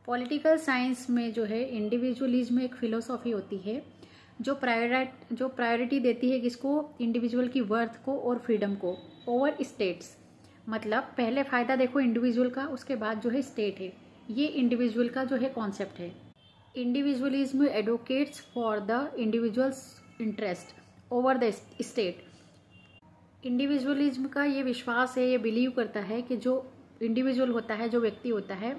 Political science में जो है इंडिविजुअलिज्म एक फिलोसॉफी होती है जो प्रायोरिटी देती है किसको, इंडिविजुअल की वर्थ को और फ्रीडम को ओवर स्टेट्स। मतलब पहले फ़ायदा देखो इंडिविजुअल का, उसके बाद जो है स्टेट है। ये इंडिविजुअल का जो है कॉन्सेप्ट है। Individualism advocates for the individuals interest over the state. Individualism का ये विश्वास है, ये बिलीव करता है कि जो इंडिविजुअल होता है, जो व्यक्ति होता है,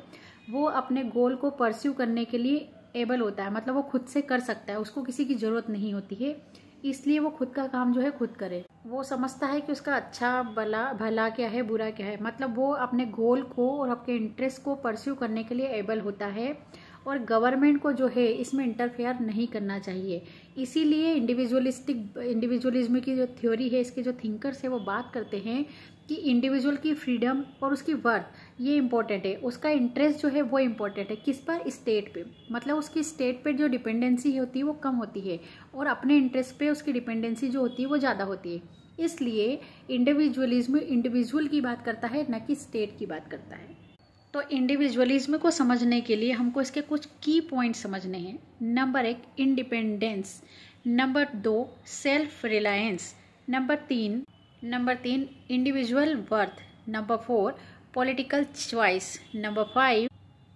वो अपने गोल को परस्यू करने के लिए एबल होता है। मतलब वो खुद से कर सकता है, उसको किसी की ज़रूरत नहीं होती है, इसलिए वो खुद का काम जो है खुद करे। वो समझता है कि उसका अच्छा भला क्या है, बुरा क्या है। मतलब वो अपने गोल को और अपने इंटरेस्ट को परस्यू करने के लिए एबल होता है और गवर्नमेंट को जो है इसमें इंटरफेयर नहीं करना चाहिए। इसीलिए इंडिविजुअलिज्म की जो थ्योरी है, इसके जो थिंकर्स है वो बात करते हैं कि इंडिविजुअल की फ्रीडम और उसकी वर्थ ये इम्पोर्टेंट है, उसका इंटरेस्ट जो है वो इम्पोर्टेंट है। किस पर, स्टेट पे। मतलब उसकी स्टेट पे जो डिपेंडेंसी होती है वो कम होती है और अपने इंटरेस्ट पे उसकी डिपेंडेंसी जो होती है वो ज़्यादा होती है। इसलिए इंडिविजुअलिज्म इंडिविजुअल की बात करता है, न कि स्टेट की बात करता है। तो इंडिविजुअलिज्म को समझने के लिए हमको इसके कुछ की पॉइंट समझने हैं। Number 1 independence, number 2 self reliance, number 3 individual worth, number 4 political choice, number 5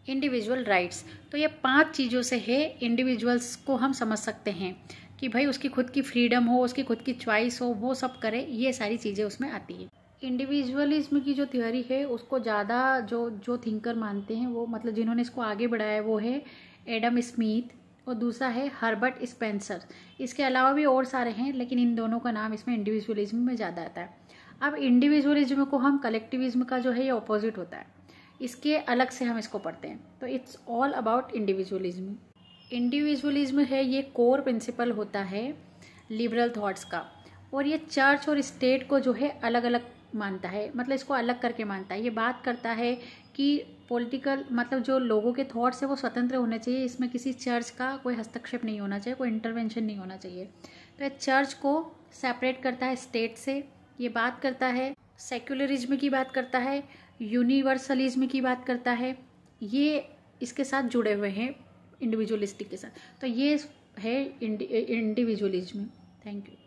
individual rights. तो ये 5 चीज़ों से है इंडिविजुअल्स को हम समझ सकते हैं कि भाई उसकी खुद की फ्रीडम हो, उसकी खुद की चॉइस हो, वो सब करे, ये सारी चीज़ें उसमें आती है। इंडिविजुअलिज्म की जो थ्योरी है उसको ज़्यादा जो थिंकर मानते हैं, वो मतलब जिन्होंने इसको आगे बढ़ाया वो है एडम स्मिथ और दूसरा है हर्बर्ट स्पेंसर। इसके अलावा भी और सारे हैं, लेकिन इन दोनों का नाम इसमें इंडिविजुअलिज्म में ज़्यादा आता है। अब इंडिविजुअलिज्म को हम कलेक्टिविज्म का जो है ये ऑपोजिट होता है, इसके अलग से हम इसको पढ़ते हैं। तो it's all about individualism. Individualism है ये कोर प्रिंसिपल होता है लिबरल थॉट्स का, और ये चर्च और स्टेट को जो है अलग अलग मानता है। मतलब इसको अलग करके मानता है। ये बात करता है कि पॉलिटिकल मतलब जो लोगों के थॉट्स है वो स्वतंत्र होने चाहिए, इसमें किसी चर्च का कोई हस्तक्षेप नहीं होना चाहिए, कोई इंटरवेंशन नहीं होना चाहिए। तो ये चर्च को सेपरेट करता है स्टेट से। ये बात करता है सेक्युलरिज्म की बात करता है, यूनिवर्सलिज्म की बात करता है, ये इसके साथ जुड़े हुए हैं इंडिविजुअलिस्टिक के साथ। तो ये है इंडिविजुअलिज्म। Thank you.